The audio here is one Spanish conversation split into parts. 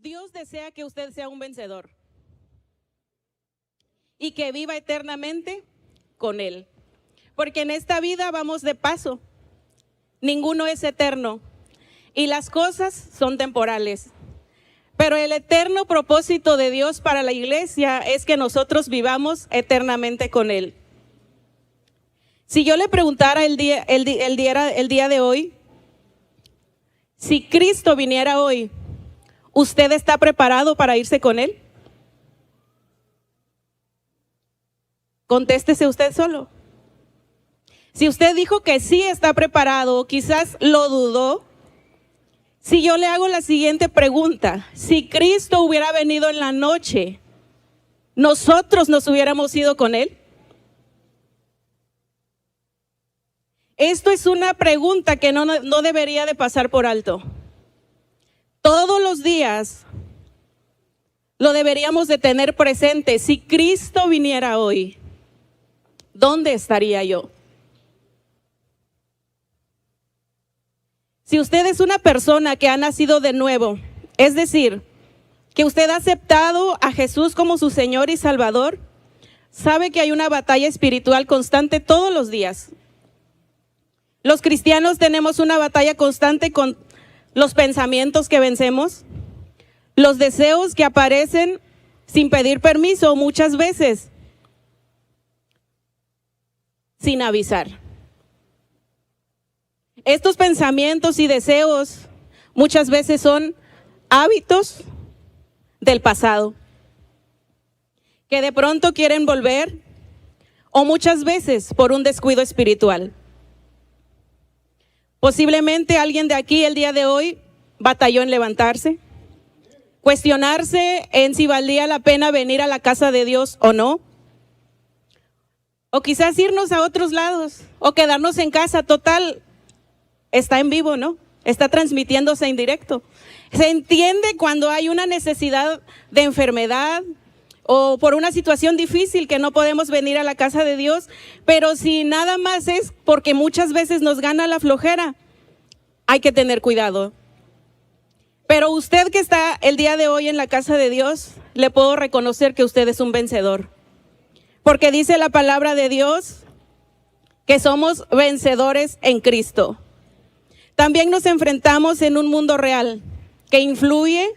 Dios desea que usted sea un vencedor y que viva eternamente con Él. Porque en esta vida vamos de paso, ninguno es eterno y las cosas son temporales. Pero el eterno propósito de Dios para la iglesia es que nosotros vivamos eternamente con Él. Si yo le preguntara el día de hoy, si Cristo viniera hoy, ¿usted está preparado para irse con Él? Contéstese usted solo. Si usted dijo que sí está preparado, o quizás lo dudó, si yo le hago la siguiente pregunta: si Cristo hubiera venido en la noche, ¿nosotros nos hubiéramos ido con Él? Esto es una pregunta que no debería de pasar por alto. Todos los días lo deberíamos de tener presente. Si Cristo viniera hoy, ¿dónde estaría yo? Si usted es una persona que ha nacido de nuevo, es decir, que usted ha aceptado a Jesús como su Señor y Salvador, sabe que hay una batalla espiritual constante todos los días. Los cristianos tenemos una batalla constante con los pensamientos que vencemos, los deseos que aparecen sin pedir permiso, muchas veces sin avisar. Estos pensamientos y deseos muchas veces son hábitos del pasado que de pronto quieren volver, o muchas veces por un descuido espiritual. Posiblemente alguien de aquí el día de hoy batalló en levantarse, cuestionarse en si valía la pena venir a la casa de Dios o no, o quizás irnos a otros lados o quedarnos en casa. Total, está en vivo, ¿no? Está transmitiéndose en directo. Se entiende cuando hay una necesidad de enfermedad o por una situación difícil que no podemos venir a la casa de Dios, pero si nada más es porque muchas veces nos gana la flojera, hay que tener cuidado. Pero usted que está el día de hoy en la casa de Dios, le puedo reconocer que usted es un vencedor, porque dice la palabra de Dios que somos vencedores en Cristo. También nos enfrentamos en un mundo real que influye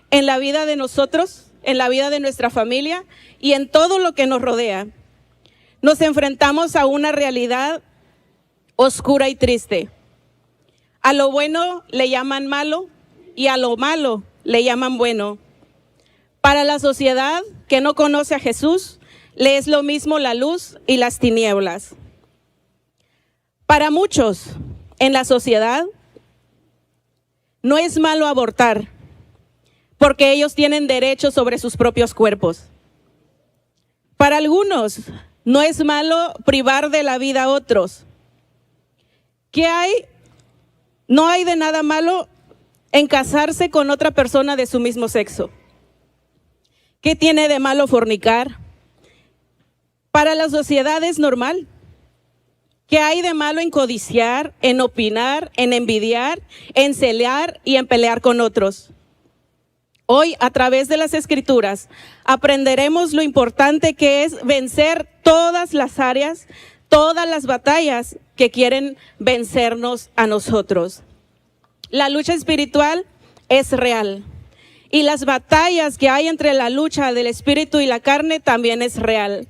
en la vida de nosotros, en la vida de nuestra familia y en todo lo que nos rodea. Nos enfrentamos a una realidad oscura y triste. A lo bueno le llaman malo y a lo malo le llaman bueno. Para la sociedad que no conoce a Jesús, le es lo mismo la luz y las tinieblas. Para muchos en la sociedad no es malo abortar, porque ellos tienen derecho sobre sus propios cuerpos. Para algunos no es malo privar de la vida a otros. ¿Qué hay? No hay de nada malo en casarse con otra persona de su mismo sexo. ¿Qué tiene de malo fornicar? Para la sociedad es normal. ¿Qué hay de malo en codiciar, en opinar, en envidiar, en celar y en pelear con otros? Hoy, a través de las Escrituras, aprenderemos lo importante que es vencer todas las áreas, todas las batallas que quieren vencernos a nosotros. La lucha espiritual es real y las batallas que hay entre la lucha del espíritu y la carne también es real.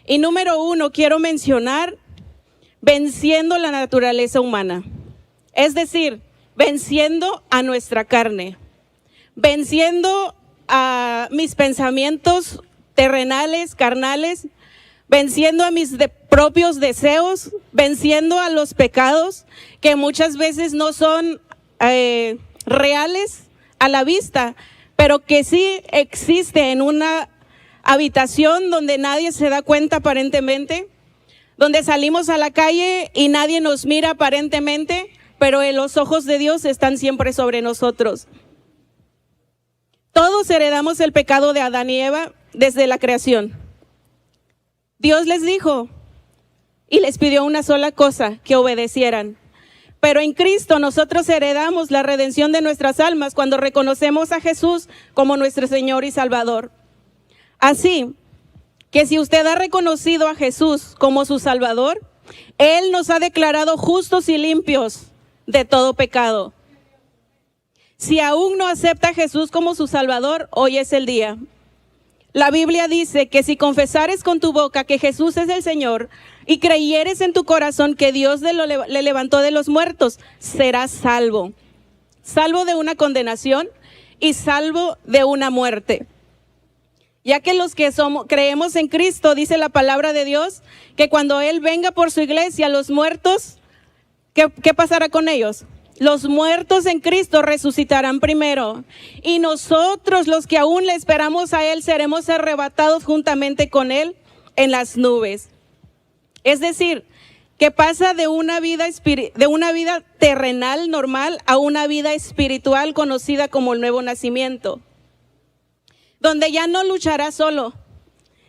Y número 1, quiero mencionar venciendo la naturaleza humana, es decir, venciendo a nuestra carne, venciendo a mis pensamientos terrenales, carnales, venciendo a mis propios deseos, venciendo a los pecados que muchas veces no son reales a la vista, pero que sí existe en una habitación donde nadie se da cuenta aparentemente, donde salimos a la calle y nadie nos mira aparentemente, pero los ojos de Dios están siempre sobre nosotros. Todos heredamos el pecado de Adán y Eva desde la creación. Dios les dijo y les pidió una sola cosa: que obedecieran. Pero en Cristo nosotros heredamos la redención de nuestras almas cuando reconocemos a Jesús como nuestro Señor y Salvador. Así que si usted ha reconocido a Jesús como su Salvador, Él nos ha declarado justos y limpios de todo pecado. Si aún no acepta a Jesús como su Salvador, hoy es el día. La Biblia dice que si confesares con tu boca que Jesús es el Señor y creyeres en tu corazón que Dios le levantó de los muertos, serás salvo. Salvo de una condenación y salvo de una muerte. Ya que los que creemos en Cristo, dice la palabra de Dios, que cuando Él venga por su iglesia, los muertos, ¿qué pasará con ellos? Los muertos en Cristo resucitarán primero, y nosotros, los que aún le esperamos a Él, seremos arrebatados juntamente con Él en las nubes. Es decir, que pasa de una vida terrenal normal a una vida espiritual conocida como el nuevo nacimiento, donde ya no luchará solo,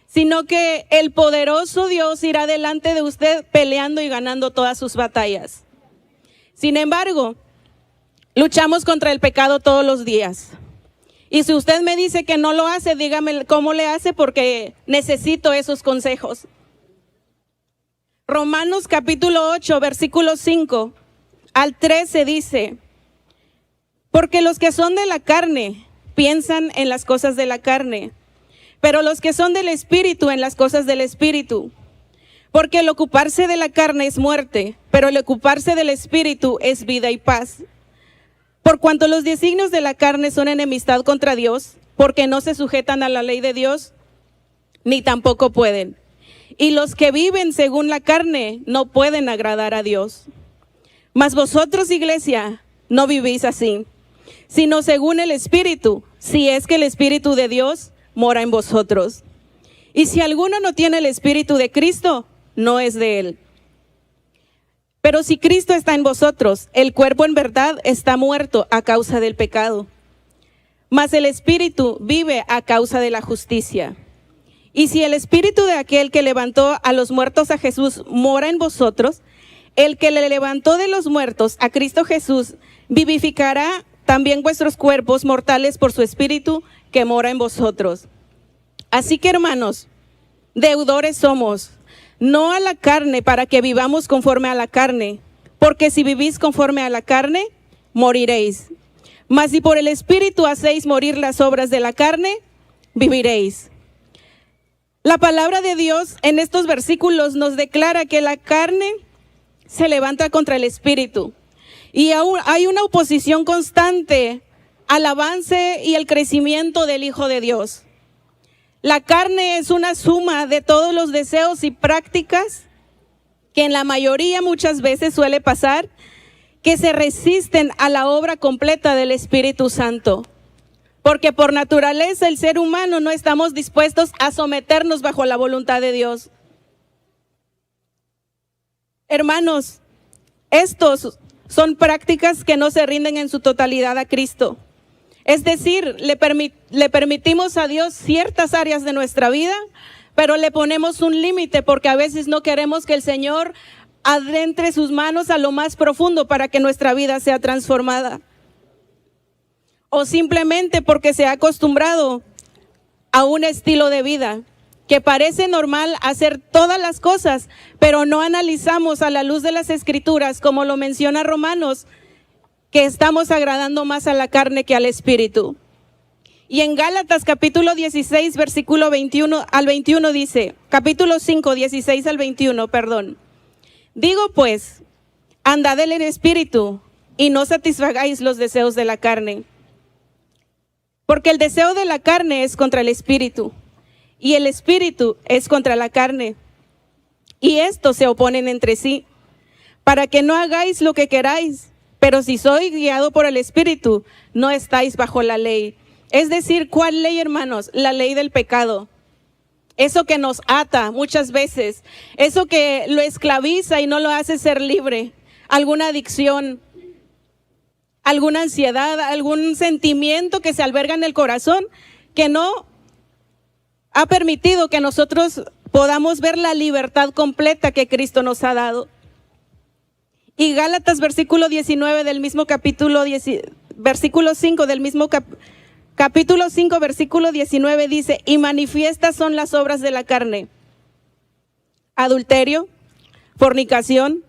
sino que el poderoso Dios irá delante de usted peleando y ganando todas sus batallas. Sin embargo, luchamos contra el pecado todos los días. Y si usted me dice que no lo hace, dígame cómo le hace, porque necesito esos consejos. Romanos capítulo 8, versículo 5 al 13 dice: porque los que son de la carne piensan en las cosas de la carne, pero los que son del Espíritu en las cosas del Espíritu. Porque el ocuparse de la carne es muerte, pero el ocuparse del Espíritu es vida y paz. Por cuanto los designios de la carne son enemistad contra Dios, porque no se sujetan a la ley de Dios, ni tampoco pueden. Y los que viven según la carne no pueden agradar a Dios. Mas vosotros, iglesia, no vivís así, sino según el Espíritu, si es que el Espíritu de Dios mora en vosotros. Y si alguno no tiene el Espíritu de Cristo, no es de Él. Pero si Cristo está en vosotros, el cuerpo en verdad está muerto a causa del pecado, mas el Espíritu vive a causa de la justicia. Y si el Espíritu de aquel que levantó a los muertos a Jesús mora en vosotros, el que le levantó de los muertos a Cristo Jesús vivificará también vuestros cuerpos mortales por su Espíritu que mora en vosotros. Así que, hermanos, deudores somos, no a la carne, para que vivamos conforme a la carne, porque si vivís conforme a la carne, moriréis. Mas si por el Espíritu hacéis morir las obras de la carne, viviréis. La palabra de Dios en estos versículos nos declara que la carne se levanta contra el Espíritu, y aún hay una oposición constante al avance y el crecimiento del Hijo de Dios. La carne es una suma de todos los deseos y prácticas que en la mayoría muchas veces suele pasar, que se resisten a la obra completa del Espíritu Santo. Porque por naturaleza el ser humano no estamos dispuestos a someternos bajo la voluntad de Dios. Hermanos, estos son prácticas que no se rinden en su totalidad a Cristo. Es decir, le permitimos a Dios ciertas áreas de nuestra vida, pero le ponemos un límite porque a veces no queremos que el Señor adentre sus manos a lo más profundo para que nuestra vida sea transformada. O simplemente porque se ha acostumbrado a un estilo de vida que parece normal hacer todas las cosas, pero no analizamos a la luz de las Escrituras, como lo menciona Romanos, que estamos agradando más a la carne que al Espíritu. Y en Gálatas capítulo 16, versículo 21 al 21 dice, capítulo 5, 16 al 21, perdón. Digo pues, andad en el Espíritu y no satisfagáis los deseos de la carne. Porque el deseo de la carne es contra el Espíritu, y el Espíritu es contra la carne. Y estos se oponen entre sí, para que no hagáis lo que queráis. Pero si sois guiado por el Espíritu, no estáis bajo la ley. Es decir, ¿cuál ley, hermanos? La ley del pecado. Eso que nos ata muchas veces, eso que lo esclaviza y no lo hace ser libre. Alguna adicción, alguna ansiedad, algún sentimiento que se alberga en el corazón que no ha permitido que nosotros podamos ver la libertad completa que Cristo nos ha dado. Y Gálatas versículo 19 del mismo capítulo, versículo 5 del mismo capítulo 5 versículo 19 dice: y manifiestas son las obras de la carne: adulterio, fornicación,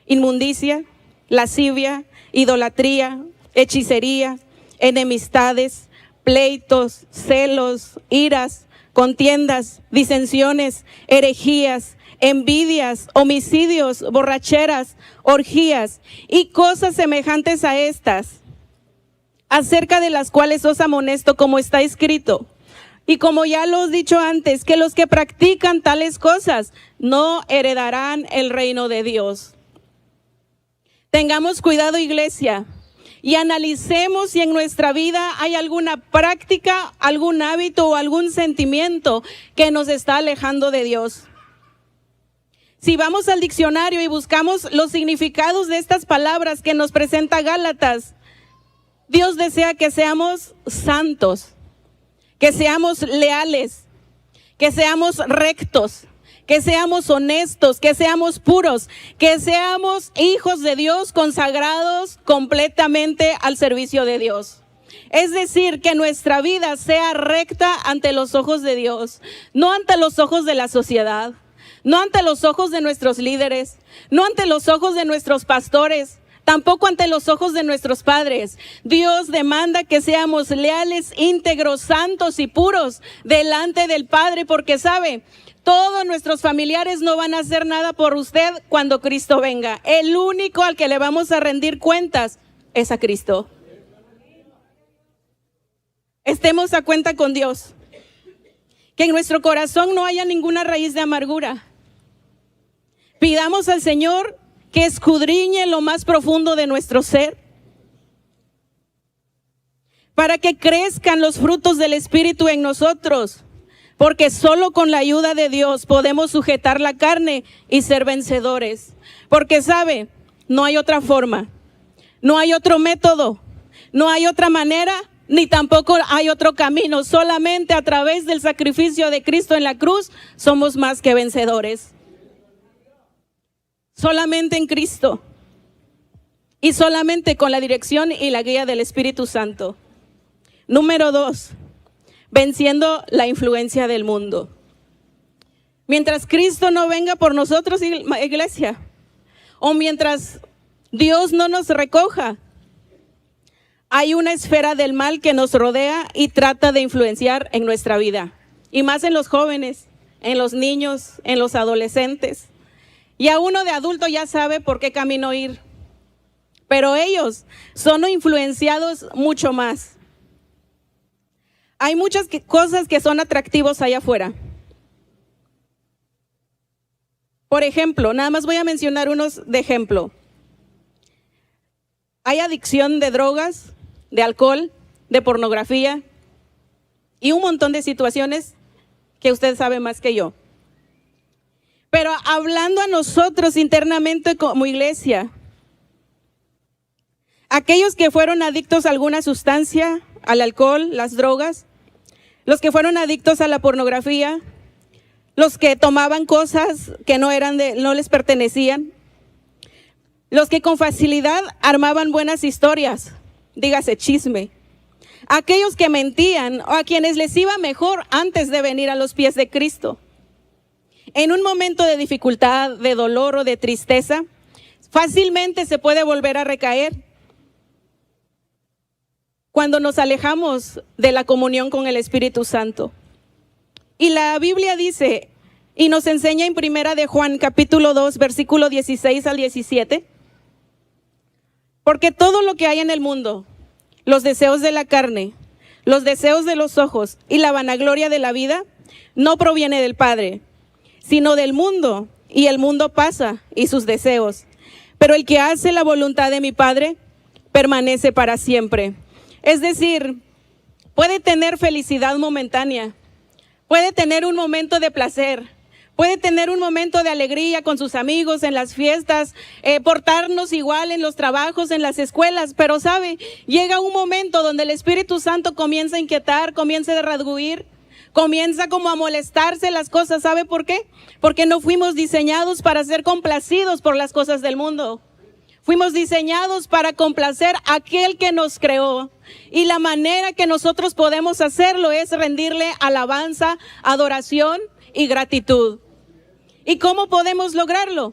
inmundicia, lascivia, idolatría, hechicería, enemistades, pleitos, celos, iras, contiendas, disensiones, herejías, envidias, homicidios, borracheras, orgías y cosas semejantes a estas, acerca de las cuales os amonesto, como está escrito. Y como ya lo he dicho antes, que los que practican tales cosas no heredarán el reino de Dios. Tengamos cuidado, iglesia, y analicemos si en nuestra vida hay alguna práctica, algún hábito o algún sentimiento que nos está alejando de Dios. Si vamos al diccionario y buscamos los significados de estas palabras que nos presenta Gálatas, Dios desea que seamos santos, que seamos leales, que seamos rectos, que seamos honestos, que seamos puros, que seamos hijos de Dios consagrados completamente al servicio de Dios. Es decir, que nuestra vida sea recta ante los ojos de Dios, no ante los ojos de la sociedad, no ante los ojos de nuestros líderes, no ante los ojos de nuestros pastores, tampoco ante los ojos de nuestros padres. Dios demanda que seamos leales, íntegros, santos y puros delante del Padre, porque sabe, todos nuestros familiares no van a hacer nada por usted cuando Cristo venga. El único al que le vamos a rendir cuentas es a Cristo. Estemos a cuenta con Dios. Que en nuestro corazón no haya ninguna raíz de amargura. Pidamos al Señor que escudriñe lo más profundo de nuestro ser, para que crezcan los frutos del Espíritu en nosotros, porque solo con la ayuda de Dios podemos sujetar la carne y ser vencedores. Porque sabe, no hay otra forma, no hay otro método, no hay otra manera, ni tampoco hay otro camino. Solamente a través del sacrificio de Cristo en la cruz somos más que vencedores. Solamente en Cristo y solamente con la dirección y la guía del Espíritu Santo. Número 2, venciendo la influencia del mundo. Mientras Cristo no venga por nosotros, iglesia, o mientras Dios no nos recoja, hay una esfera del mal que nos rodea y trata de influenciar en nuestra vida. Y más en los jóvenes, en los niños, en los adolescentes. Y a uno de adulto ya sabe por qué camino ir. Pero ellos son influenciados mucho más. Hay muchas cosas que son atractivos allá afuera. Por ejemplo, nada más voy a mencionar unos de ejemplo. Hay adicción de drogas, de alcohol, de pornografía y un montón de situaciones que usted sabe más que yo. Pero hablando a nosotros internamente como iglesia, aquellos que fueron adictos a alguna sustancia, al alcohol, las drogas, los que fueron adictos a la pornografía, los que tomaban cosas que no les pertenecían, los que con facilidad armaban buenas historias, dígase chisme, aquellos que mentían o a quienes les iba mejor antes de venir a los pies de Cristo. En un momento de dificultad, de dolor o de tristeza, fácilmente se puede volver a recaer cuando nos alejamos de la comunión con el Espíritu Santo. Y la Biblia dice y nos enseña en Primera de Juan capítulo 2 versículo 16 al 17, porque todo lo que hay en el mundo, los deseos de la carne, los deseos de los ojos y la vanagloria de la vida, no proviene del Padre, sino del mundo, y el mundo pasa y sus deseos. Pero el que hace la voluntad de mi Padre permanece para siempre. Es decir, puede tener felicidad momentánea, puede tener un momento de placer, puede tener un momento de alegría con sus amigos en las fiestas, portarnos igual en los trabajos, en las escuelas, pero sabe, llega un momento donde el Espíritu Santo comienza a inquietar, comienza a redarguir, comienza como a molestarse las cosas. ¿Sabe por qué? Porque no fuimos diseñados para ser complacidos por las cosas del mundo. Fuimos diseñados para complacer a aquel que nos creó. Y la manera que nosotros podemos hacerlo es rendirle alabanza, adoración y gratitud. ¿Y cómo podemos lograrlo?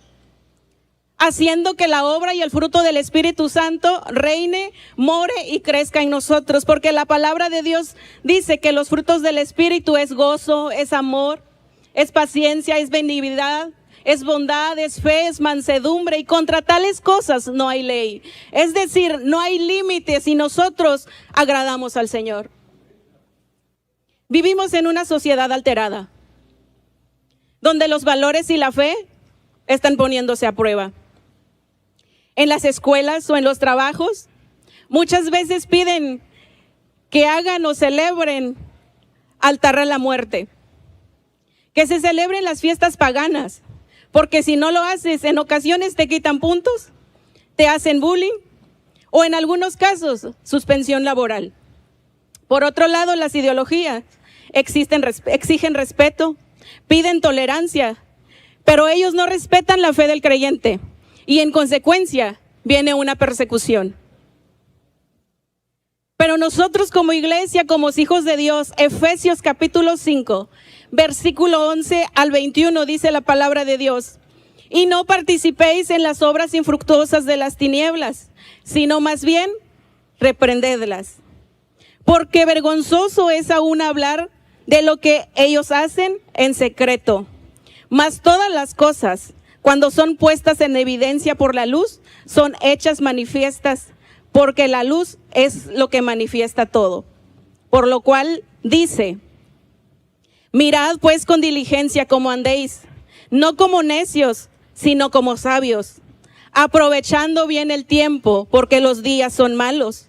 Haciendo que la obra y el fruto del Espíritu Santo reine, more y crezca en nosotros. Porque la palabra de Dios dice que los frutos del Espíritu es gozo, es amor, es paciencia, es benignidad, es bondad, es fe, es mansedumbre, y contra tales cosas no hay ley. Es decir, no hay límites y nosotros agradamos al Señor. Vivimos en una sociedad alterada, donde los valores y la fe están poniéndose a prueba. En las escuelas o en los trabajos, muchas veces piden que hagan o celebren altar a la muerte, que se celebren las fiestas paganas, porque si no lo haces, en ocasiones te quitan puntos, te hacen bullying o en algunos casos suspensión laboral. Por otro lado, las ideologías exigen respeto, piden tolerancia, pero ellos no respetan la fe del creyente y en consecuencia viene una persecución. Pero nosotros como iglesia, como hijos de Dios, Efesios capítulo 5, versículo 11 al 21 dice la palabra de Dios: y no participéis en las obras infructuosas de las tinieblas, sino más bien reprendedlas. Porque vergonzoso es aún hablar de lo que ellos hacen en secreto. Mas todas las cosas, cuando son puestas en evidencia por la luz, son hechas manifiestas, porque la luz es lo que manifiesta todo. Por lo cual dice: mirad pues con diligencia cómo andéis, no como necios, sino como sabios, aprovechando bien el tiempo, porque los días son malos.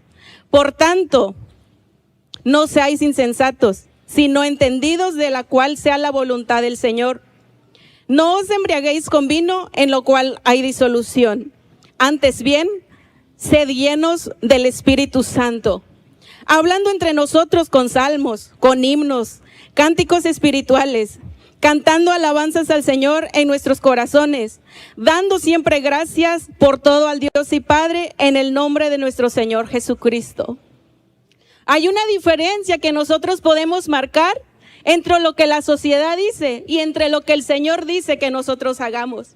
Por tanto, no seáis insensatos, sino entendidos de la cual sea la voluntad del Señor. No os embriaguéis con vino, en lo cual hay disolución. Antes bien, sed llenos del Espíritu Santo, hablando entre nosotros con salmos, con himnos, cánticos espirituales, cantando alabanzas al Señor en nuestros corazones, dando siempre gracias por todo al Dios y Padre en el nombre de nuestro Señor Jesucristo. Hay una diferencia que nosotros podemos marcar entre lo que la sociedad dice y entre lo que el Señor dice que nosotros hagamos.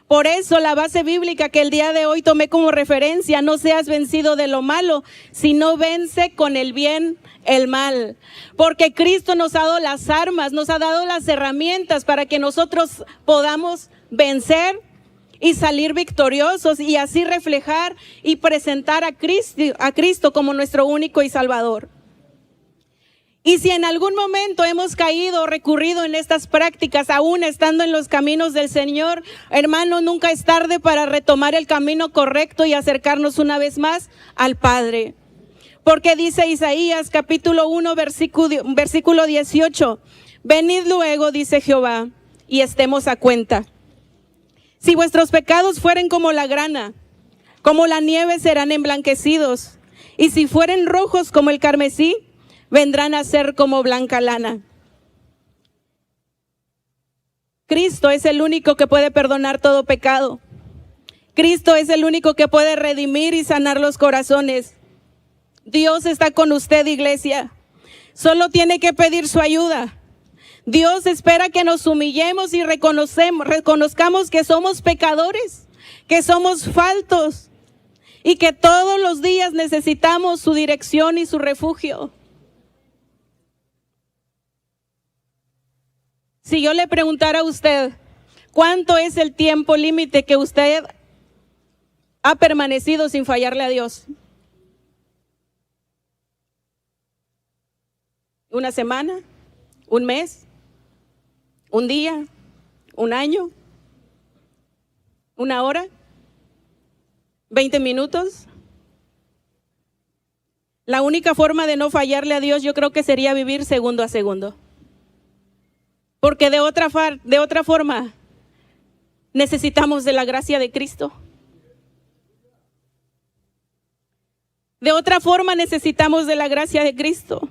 Por eso la base bíblica que el día de hoy tomé como referencia: no seas vencido de lo malo, sino vence con el bien el mal. Porque Cristo nos ha dado las armas, nos ha dado las herramientas para que nosotros podamos vencer y salir victoriosos y así reflejar y presentar a Cristo como nuestro único y Salvador. Y si en algún momento hemos caído o recurrido en estas prácticas, aún estando en los caminos del Señor, hermano, nunca es tarde para retomar el camino correcto y acercarnos una vez más al Padre. Porque dice Isaías capítulo 1 versículo 18: venid luego, dice Jehová, y estemos a cuenta. Si vuestros pecados fueren como la grana, como la nieve serán emblanquecidos, y si fueren rojos como el carmesí, vendrán a ser como blanca lana. Cristo es el único que puede perdonar todo pecado. Cristo es el único que puede redimir y sanar los corazones. Dios está con usted, iglesia. Solo tiene que pedir su ayuda. Dios espera que nos humillemos y reconozcamos que somos pecadores, que somos faltos y que todos los días necesitamos su dirección y su refugio. Si yo le preguntara a usted, ¿cuánto es el tiempo límite que usted ha permanecido sin fallarle a Dios? ¿Una semana? ¿Un mes? ¿Un día? ¿Un año? ¿Una hora? ¿20 minutos? La única forma de no fallarle a Dios, yo creo que sería vivir segundo a segundo. Porque de otra forma necesitamos de la gracia de Cristo. De otra forma necesitamos de la gracia de Cristo.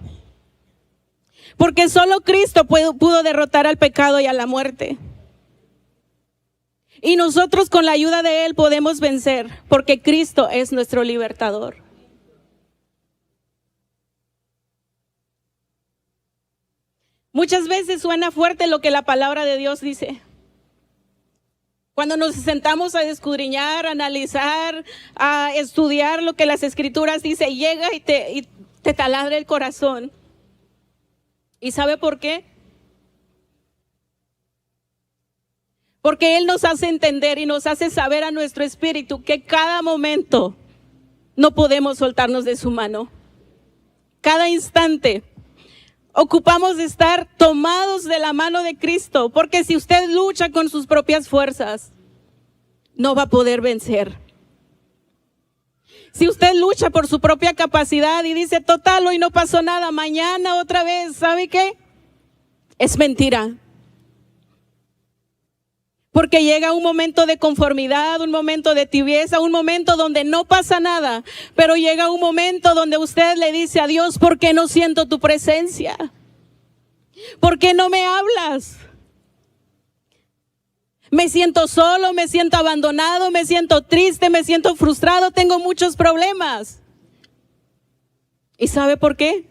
Porque solo Cristo pudo derrotar al pecado y a la muerte. Y nosotros con la ayuda de Él podemos vencer, porque Cristo es nuestro libertador. Muchas veces suena fuerte lo que la palabra de Dios dice. Cuando nos sentamos a escudriñar, a analizar, a estudiar lo que las Escrituras dicen, llega y te taladra el corazón. ¿Y sabe por qué? Porque Él nos hace entender y nos hace saber a nuestro espíritu que cada momento no podemos soltarnos de su mano. Cada instante ocupamos de estar tomados de la mano de Cristo, porque si usted lucha con sus propias fuerzas, no va a poder vencer. Si usted lucha por su propia capacidad y dice, total, hoy no pasó nada, mañana otra vez, ¿sabe qué? Es mentira. Porque llega un momento de conformidad, un momento de tibieza, un momento donde no pasa nada, pero llega un momento donde usted le dice a Dios, ¿por qué no siento tu presencia? ¿Por qué no me hablas? Me siento solo, me siento abandonado, me siento triste, me siento frustrado, tengo muchos problemas. ¿Y sabe por qué?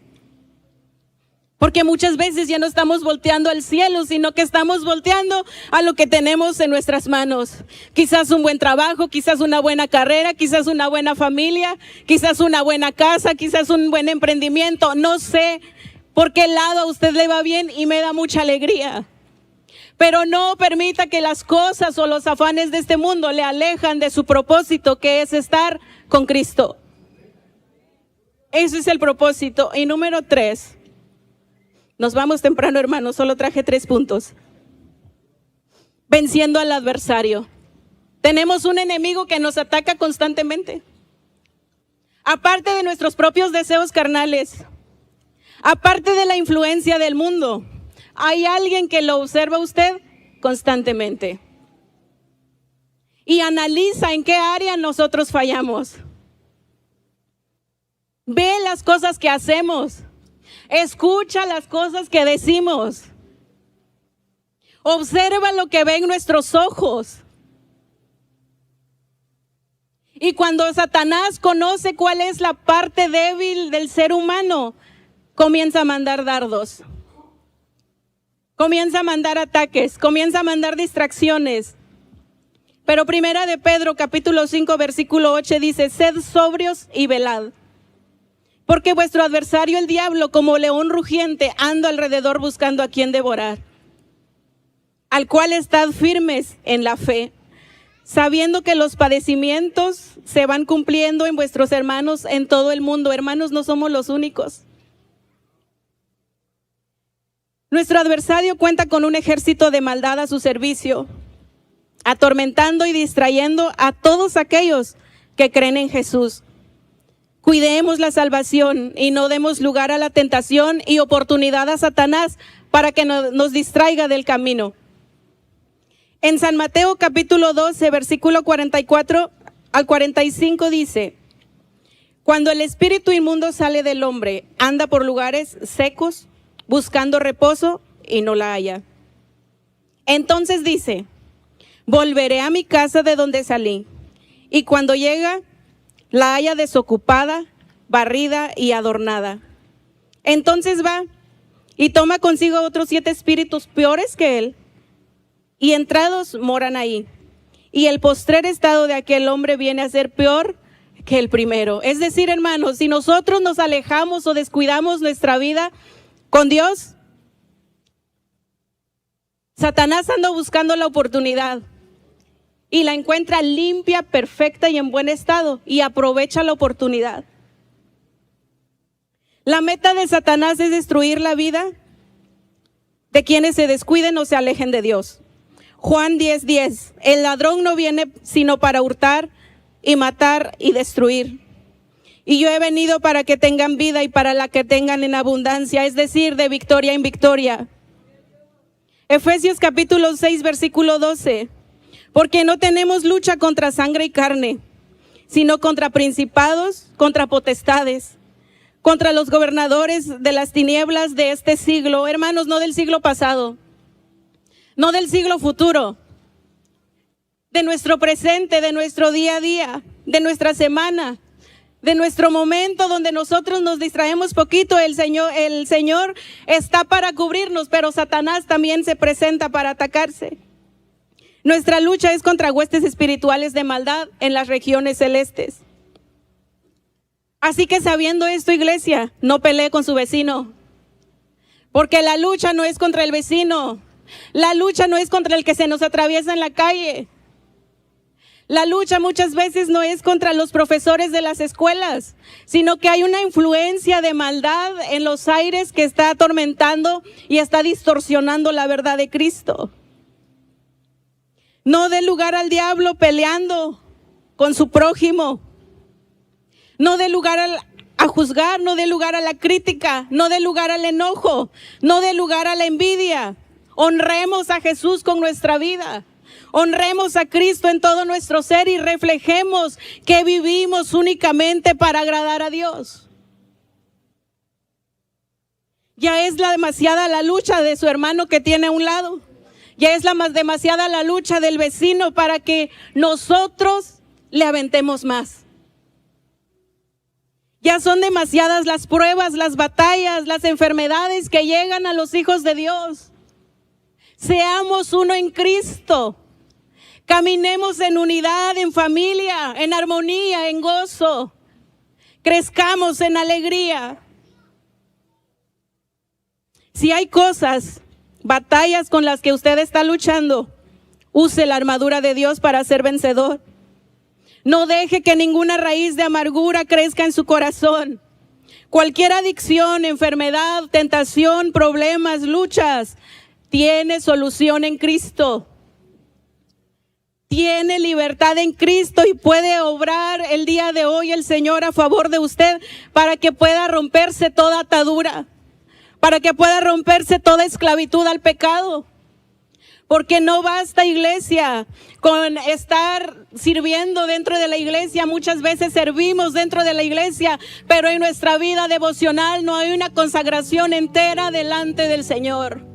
Porque muchas veces ya no estamos volteando al cielo, sino que estamos volteando a lo que tenemos en nuestras manos. Quizás un buen trabajo, quizás una buena carrera, quizás una buena familia, quizás una buena casa, quizás un buen emprendimiento. No sé por qué lado a usted le va bien y me da mucha alegría. Pero no permita que las cosas o los afanes de este mundo le alejan de su propósito, que es estar con Cristo. Ese es el propósito. Y número 3. Nos vamos temprano, hermanos, solo traje 3 puntos. Venciendo al adversario. Tenemos un enemigo que nos ataca constantemente. Aparte de nuestros propios deseos carnales, aparte de la influencia del mundo, hay alguien que lo observa a usted constantemente. Y analiza en qué área nosotros fallamos. Ve las cosas que hacemos. Escucha las cosas que decimos. Observa lo que ven nuestros ojos. Y cuando Satanás conoce cuál es la parte débil del ser humano, comienza a mandar dardos. Comienza a mandar ataques, comienza a mandar distracciones. Pero Primera de Pedro, capítulo 5, versículo 8 dice, sed sobrios y velad. Porque vuestro adversario el diablo, como león rugiente, anda alrededor buscando a quien devorar. Al cual estad firmes en la fe, sabiendo que los padecimientos se van cumpliendo en vuestros hermanos en todo el mundo. Hermanos, no somos los únicos. Nuestro adversario cuenta con un ejército de maldad a su servicio, atormentando y distrayendo a todos aquellos que creen en Jesús. Cuidemos la salvación y no demos lugar a la tentación y oportunidad a Satanás para que nos distraiga del camino. En San Mateo capítulo 12, versículo 44 al 45 dice, cuando el espíritu inmundo sale del hombre, anda por lugares secos, buscando reposo y no la halla. Entonces dice, volveré a mi casa de donde salí, y cuando llega, la halla desocupada, barrida y adornada. Entonces va y toma consigo otros 7 espíritus peores que él, y entrados moran ahí. Y el postrer estado de aquel hombre viene a ser peor que el primero. Es decir, hermanos, si nosotros nos alejamos o descuidamos nuestra vida con Dios, Satanás anda buscando la oportunidad. Y la encuentra limpia, perfecta y en buen estado, y aprovecha la oportunidad. La meta de Satanás es destruir la vida de quienes se descuiden o se alejen de Dios. Juan 10:10, el ladrón no viene sino para hurtar y matar y destruir. Y yo he venido para que tengan vida y para la que tengan en abundancia, es decir, de victoria en victoria. Efesios capítulo 6, versículo 12. Porque no tenemos lucha contra sangre y carne, sino contra principados, contra potestades, contra los gobernadores de las tinieblas de este siglo. Hermanos, no del siglo pasado, no del siglo futuro, de nuestro presente, de nuestro día a día, de nuestra semana, de nuestro momento donde nosotros nos distraemos poquito. El Señor está para cubrirnos, pero Satanás también se presenta para atacarse. Nuestra lucha es contra huestes espirituales de maldad en las regiones celestes. Así que sabiendo esto, iglesia, no pelee con su vecino, porque la lucha no es contra el vecino, la lucha no es contra el que se nos atraviesa en la calle. La lucha muchas veces no es contra los profesores de las escuelas, sino que hay una influencia de maldad en los aires que está atormentando y está distorsionando la verdad de Cristo. No dé lugar al diablo peleando con su prójimo. No dé lugar a juzgar, no dé lugar a la crítica, no dé lugar al enojo, no dé lugar a la envidia. Honremos a Jesús con nuestra vida. Honremos a Cristo en todo nuestro ser y reflejemos que vivimos únicamente para agradar a Dios. Ya es demasiada la lucha de su hermano que tiene a un lado. Ya es demasiada la lucha del vecino para que nosotros le aventemos más. Ya son demasiadas las pruebas, las batallas, las enfermedades que llegan a los hijos de Dios. Seamos uno en Cristo. Caminemos en unidad, en familia, en armonía, en gozo. Crezcamos en alegría. Si hay cosas, batallas con las que usted está luchando, use la armadura de Dios para ser vencedor. No deje que ninguna raíz de amargura crezca en su corazón. Cualquier adicción, enfermedad, tentación, problemas, luchas, tiene solución en Cristo. Tiene libertad en Cristo y puede obrar el día de hoy el Señor a favor de usted para que pueda romperse toda atadura, para que pueda romperse toda esclavitud al pecado. Porque no basta, iglesia, con estar sirviendo dentro de la iglesia. Muchas veces servimos dentro de la iglesia, pero en nuestra vida devocional no hay una consagración entera delante del Señor.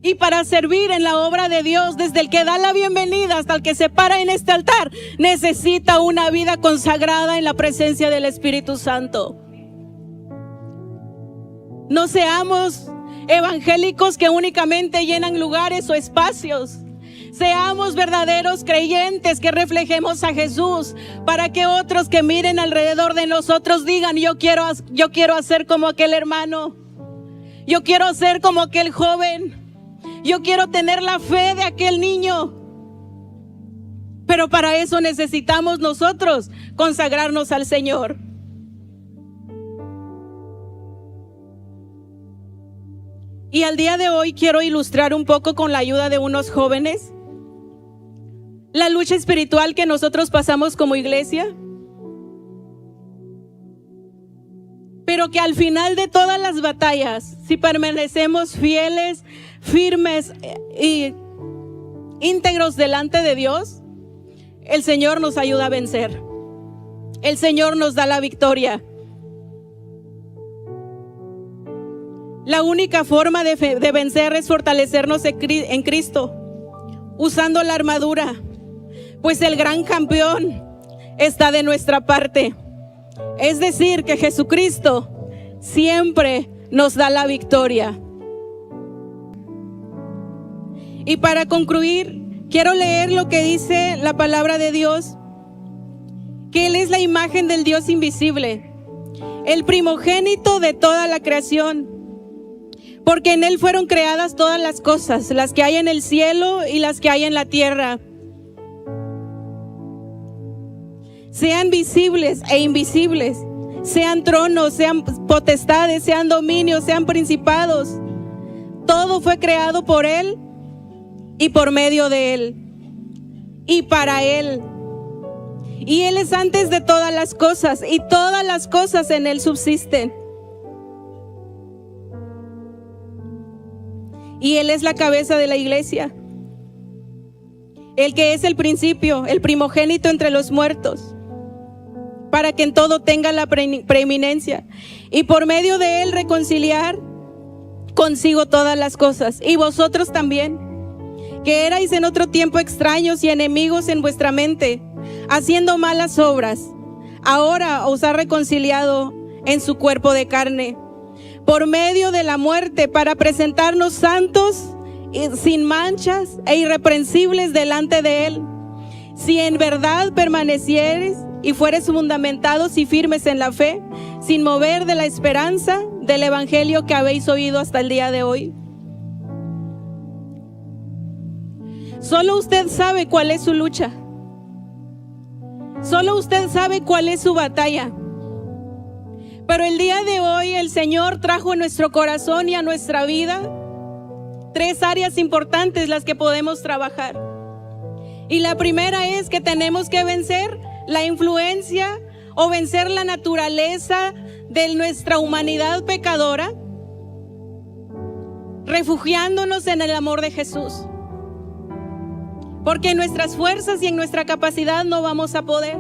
Y para servir en la obra de Dios, desde el que da la bienvenida hasta el que se para en este altar, necesita una vida consagrada en la presencia del Espíritu Santo. No seamos evangélicos que únicamente llenan lugares o espacios. Seamos verdaderos creyentes que reflejemos a Jesús para que otros que miren alrededor de nosotros digan: yo quiero hacer como aquel hermano, yo quiero ser como aquel joven, yo quiero tener la fe de aquel niño. Pero para eso necesitamos nosotros consagrarnos al Señor. Y al día de hoy quiero ilustrar un poco con la ayuda de unos jóvenes la lucha espiritual que nosotros pasamos como iglesia, pero que al final de todas las batallas, si permanecemos fieles, firmes y íntegros delante de Dios, el Señor nos ayuda a vencer. El Señor nos da la victoria. La única forma de vencer es fortalecernos en Cristo, usando la armadura, pues el gran campeón está de nuestra parte. Es decir, que Jesucristo siempre nos da la victoria. Y para concluir, quiero leer lo que dice la palabra de Dios, que Él es la imagen del Dios invisible, el primogénito de toda la creación, porque en Él fueron creadas todas las cosas, las que hay en el cielo y las que hay en la tierra, sean visibles e invisibles, sean tronos, sean potestades, sean dominios, sean principados. Todo fue creado por Él y por medio de Él y para Él. Y Él es antes de todas las cosas, y todas las cosas en Él subsisten. Y Él es la cabeza de la iglesia, el que es el principio, el primogénito entre los muertos, para que en todo tenga la preeminencia, y por medio de Él reconciliar consigo todas las cosas, y vosotros también, que erais en otro tiempo extraños y enemigos en vuestra mente, haciendo malas obras, ahora os ha reconciliado en su cuerpo de carne, por medio de la muerte, para presentarnos santos, sin manchas e irreprensibles delante de Él. Si en verdad permanecieres y fueres fundamentados y firmes en la fe, sin mover de la esperanza del evangelio que habéis oído hasta el día de hoy. Solo usted sabe cuál es su lucha. Solo usted sabe cuál es su batalla. Pero el día de hoy el Señor trajo a nuestro corazón y a nuestra vida 3 áreas importantes las que podemos trabajar. Y la primera es que tenemos que vencer la influencia o vencer la naturaleza de nuestra humanidad pecadora, refugiándonos en el amor de Jesús. Porque en nuestras fuerzas y en nuestra capacidad no vamos a poder.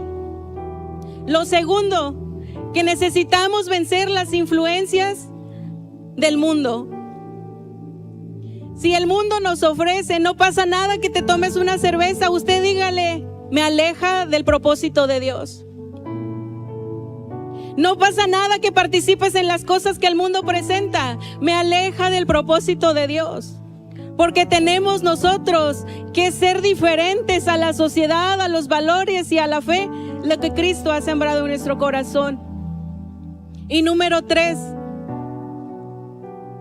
Lo segundo, que necesitamos vencer las influencias del mundo. Si el mundo nos ofrece, no pasa nada que te tomes una cerveza, usted dígale, me aleja del propósito de Dios. No pasa nada que participes en las cosas que el mundo presenta, me aleja del propósito de Dios. Porque tenemos nosotros que ser diferentes a la sociedad, a los valores y a la fe, lo que Cristo ha sembrado en nuestro corazón. Y número 3,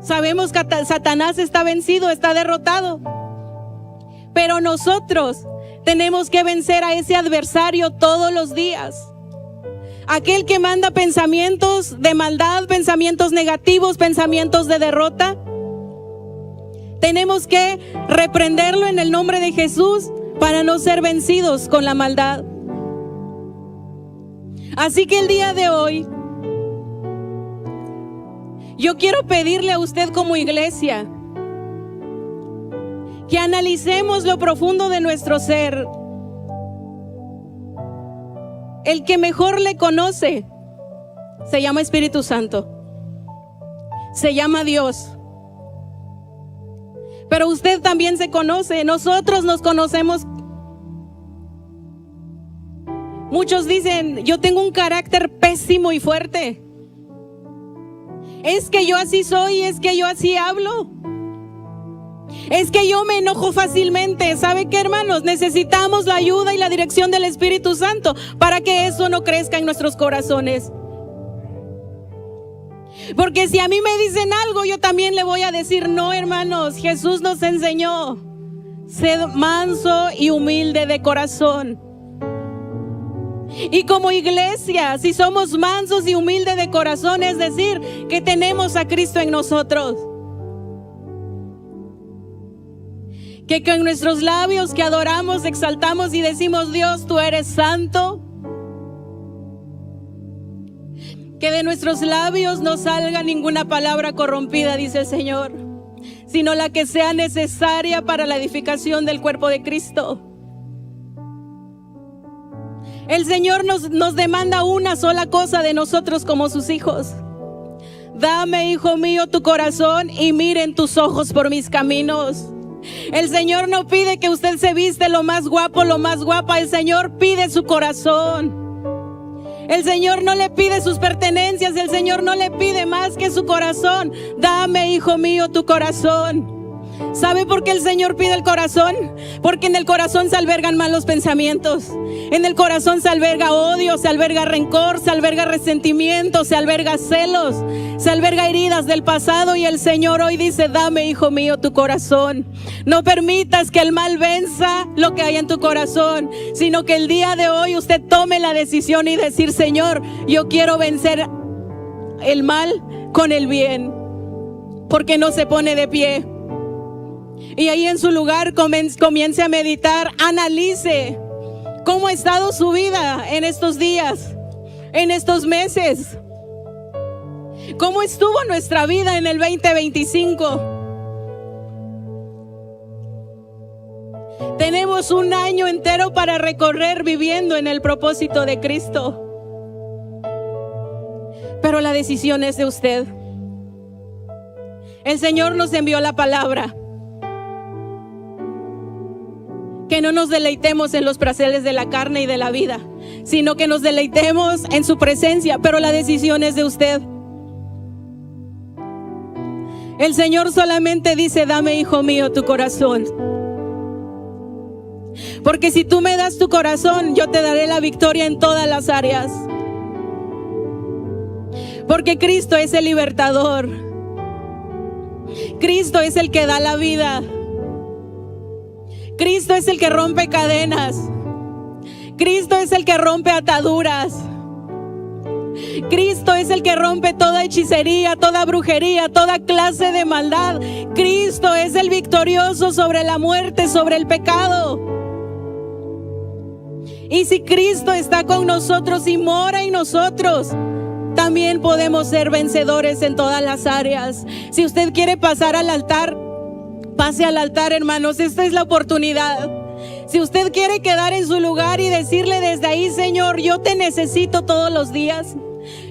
sabemos que Satanás está vencido, está derrotado. Pero nosotros tenemos que vencer a ese adversario todos los días. Aquel que manda pensamientos de maldad, pensamientos negativos, pensamientos de derrota. Tenemos que reprenderlo en el nombre de Jesús para no ser vencidos con la maldad. Así que el día de hoy, yo quiero pedirle a usted como iglesia que analicemos lo profundo de nuestro ser. El que mejor le conoce se llama Espíritu Santo, se llama Dios. Pero usted también se conoce, nosotros nos conocemos. Muchos dicen, yo tengo un carácter pésimo y fuerte. Es que yo así soy, es que yo así hablo. Es que yo me enojo fácilmente. ¿Sabe qué, hermanos? Necesitamos la ayuda y la dirección del Espíritu Santo para que eso no crezca en nuestros corazones. Porque si a mí me dicen algo, yo también le voy a decir, no, hermanos, Jesús nos enseñó, sed manso y humilde de corazón. Y como iglesia, si somos mansos y humildes de corazón, es decir, que tenemos a Cristo en nosotros. Que con nuestros labios que adoramos, exaltamos y decimos, Dios, tú eres santo. Que de nuestros labios no salga ninguna palabra corrompida, dice el Señor, sino la que sea necesaria para la edificación del cuerpo de Cristo. El Señor nos demanda una sola cosa de nosotros como sus hijos. Dame, hijo mío, tu corazón y miren tus ojos por mis caminos. El Señor no pide que usted se viste lo más guapo, lo más guapa. El Señor pide su corazón. El Señor no le pide sus pertenencias, el Señor no le pide más que su corazón. Dame, hijo mío, tu corazón. ¿Sabe por qué el Señor pide el corazón? Porque en el corazón se albergan malos pensamientos. En el corazón se alberga odio, se alberga rencor, se alberga resentimiento, se alberga celos, se alberga heridas del pasado. Y el Señor hoy dice, dame, hijo mío, tu corazón. No permitas que el mal venza lo que hay en tu corazón, sino que el día de hoy usted tome la decisión y decir, Señor, yo quiero vencer el mal con el bien. Porque no se pone de pie. Y ahí en su lugar comience a meditar, analice cómo ha estado su vida en estos días, en estos meses. ¿Cómo estuvo nuestra vida en el 2025? Tenemos un año entero para recorrer viviendo en el propósito de Cristo. Pero la decisión es de usted. El Señor nos envió la palabra. que no nos deleitemos en los placeres de la carne y de la vida, sino que nos deleitemos en su presencia, pero la decisión es de usted. El Señor solamente dice: dame, hijo mío, tu corazón. Porque si tú me das tu corazón, yo te daré la victoria en todas las áreas. Porque Cristo es el libertador. Cristo es el que da la vida. Cristo es el que rompe cadenas. Cristo es el que rompe ataduras. Cristo es el que rompe toda hechicería, toda brujería, toda clase de maldad. Cristo es el victorioso sobre la muerte, sobre el pecado. Y si Cristo está con nosotros y mora en nosotros, también podemos ser vencedores en todas las áreas. Si usted quiere pasar al altar, pase al altar, hermanos. Esta es la oportunidad. Si usted quiere quedar en su lugar y decirle desde ahí: Señor, yo te necesito todos los días.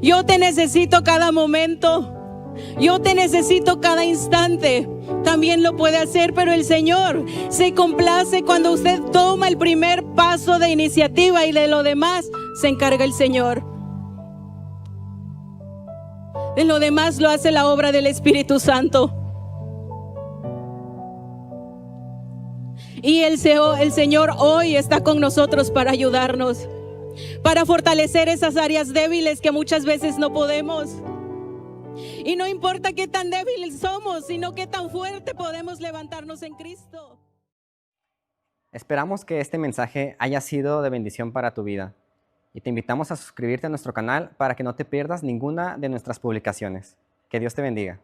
Yo te necesito cada momento. Yo te necesito cada instante. También lo puede hacer, pero el Señor se complace cuando usted toma el primer paso de iniciativa, y de lo demás se encarga el Señor. De lo demás lo hace la obra del Espíritu Santo. Y el Señor hoy está con nosotros para ayudarnos, para fortalecer esas áreas débiles que muchas veces no podemos. Y no importa qué tan débiles somos, sino qué tan fuerte podemos levantarnos en Cristo. Esperamos que este mensaje haya sido de bendición para tu vida. Y te invitamos a suscribirte a nuestro canal para que no te pierdas ninguna de nuestras publicaciones. Que Dios te bendiga.